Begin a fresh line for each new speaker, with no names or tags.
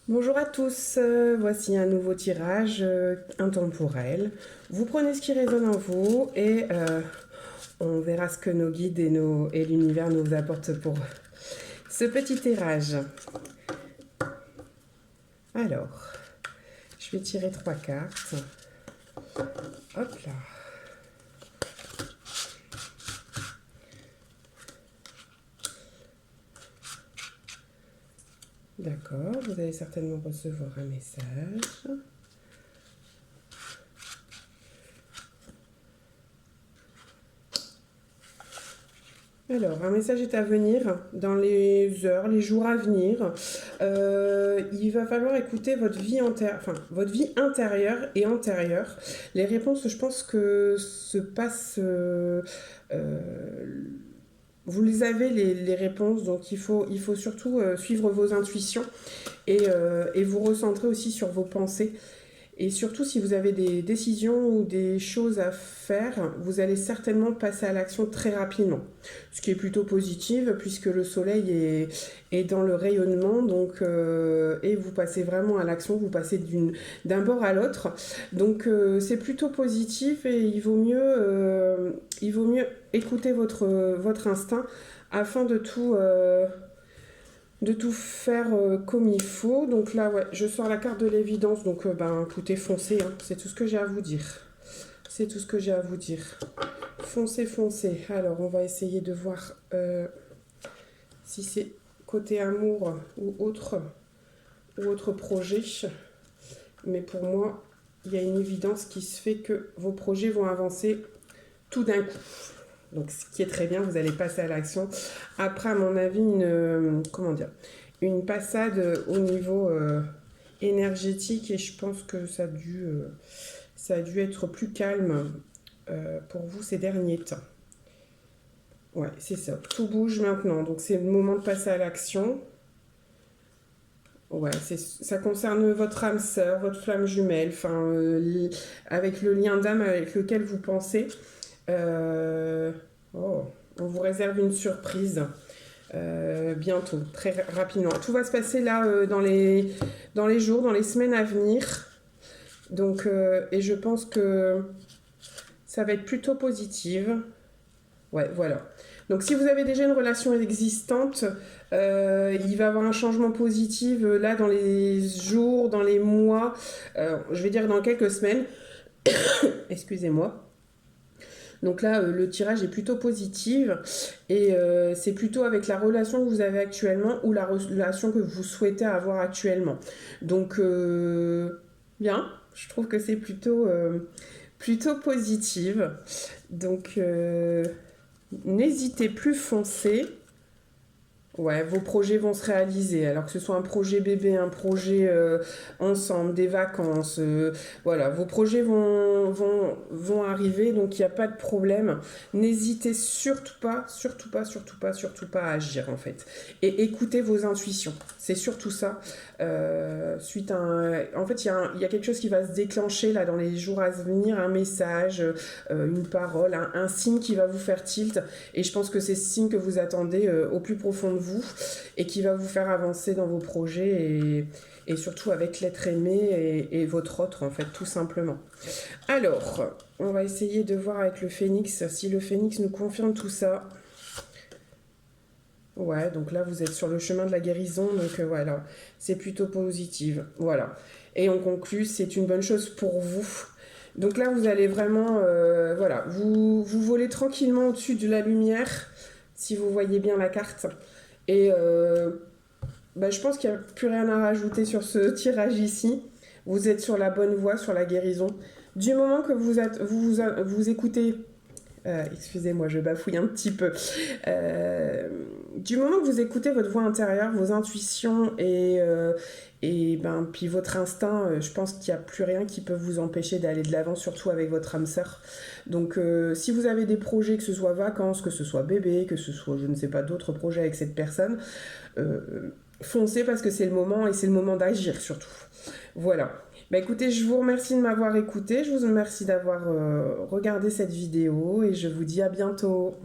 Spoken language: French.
Bonjour à tous, voici un nouveau tirage intemporel. Vous prenez ce qui résonne en vous et on verra ce que nos guides et l'univers nous apportent pour ce petit tirage. Alors, je vais tirer 3 cartes. Hop là. D'accord, vous allez certainement recevoir un message. Alors, un message est à venir dans les heures, les jours à venir. Il va falloir écouter votre vie intérieure et antérieure. Les réponses, je pense que se passent. Vous les avez, les réponses, donc il faut surtout suivre vos intuitions et vous recentrer aussi sur vos pensées. Et surtout, si vous avez des décisions ou des choses à faire, vous allez certainement passer à l'action très rapidement. Ce qui est plutôt positif, puisque le soleil est dans le rayonnement, donc, et vous passez vraiment à l'action, vous passez d'un bord à l'autre. Donc c'est plutôt positif et il vaut mieux écouter votre instinct afin de tout faire comme il faut. Donc là, ouais, je sors la carte de l'évidence. Donc, écoutez, foncez. Hein. C'est tout ce que j'ai à vous dire. C'est tout ce que j'ai à vous dire. Foncez, foncez. Alors, on va essayer de voir si c'est côté amour ou autre projet. Mais pour moi, il y a une évidence qui se fait que vos projets vont avancer tout d'un coup. Donc, ce qui est très bien, vous allez passer à l'action. Après, à mon avis, une passade au niveau énergétique et je pense que ça a dû être plus calme pour vous ces derniers temps. Ouais, c'est ça. Tout bouge maintenant. Donc, c'est le moment de passer à l'action. Ouais, ça concerne votre âme sœur, votre flamme jumelle, avec le lien d'âme avec lequel vous pensez. On vous réserve une surprise bientôt, très rapidement. Tout va se passer là dans les jours, dans les semaines à venir. Donc, et je pense que ça va être plutôt positive. Ouais, voilà. Donc, si vous avez déjà une relation existante, il va y avoir un changement positif là dans les jours, dans les mois, je vais dire dans quelques semaines. Excusez-moi. Donc là, le tirage est plutôt positif et c'est plutôt avec la relation que vous avez actuellement ou la relation que vous souhaitez avoir actuellement. Donc, bien, je trouve que c'est plutôt positive. Donc, n'hésitez plus, foncez. Ouais, vos projets vont se réaliser. Alors que ce soit un projet bébé, un projet ensemble, des vacances, voilà, vos projets vont arriver, donc il n'y a pas de problème. N'hésitez surtout pas, surtout pas, surtout pas, surtout pas à agir en fait. Et écoutez vos intuitions. C'est surtout ça. En fait, il y a quelque chose qui va se déclencher là dans les jours à venir, un message, une parole, un signe qui va vous faire tilt. Et je pense que c'est ce signe que vous attendez au plus profond de vous et qui va vous faire avancer dans vos projets et surtout avec l'être aimé et votre autre en fait tout simplement. Alors, on va essayer de voir avec le phénix si le phénix nous confirme tout ça. Ouais, donc là vous êtes sur le chemin de la guérison, donc voilà, c'est plutôt positif. Voilà. Et on conclut, c'est une bonne chose pour vous. Donc là vous allez vraiment, voilà, vous volez tranquillement au-dessus de la lumière, si vous voyez bien la carte. Et je pense qu'il n'y a plus rien à rajouter sur ce tirage ici. Vous êtes sur la bonne voie, sur la guérison. Du moment que vous écoutez, excusez-moi, je bafouille un petit peu. Du moment que vous écoutez votre voix intérieure, vos intuitions puis votre instinct, je pense qu'il n'y a plus rien qui peut vous empêcher d'aller de l'avant, surtout avec votre âme sœur. Donc, si vous avez des projets, que ce soit vacances, que ce soit bébé, que ce soit, je ne sais pas, d'autres projets avec cette personne, foncez parce que c'est le moment et c'est le moment d'agir surtout. Voilà. Écoutez, je vous remercie de m'avoir écouté, je vous remercie d'avoir regardé cette vidéo et je vous dis à bientôt.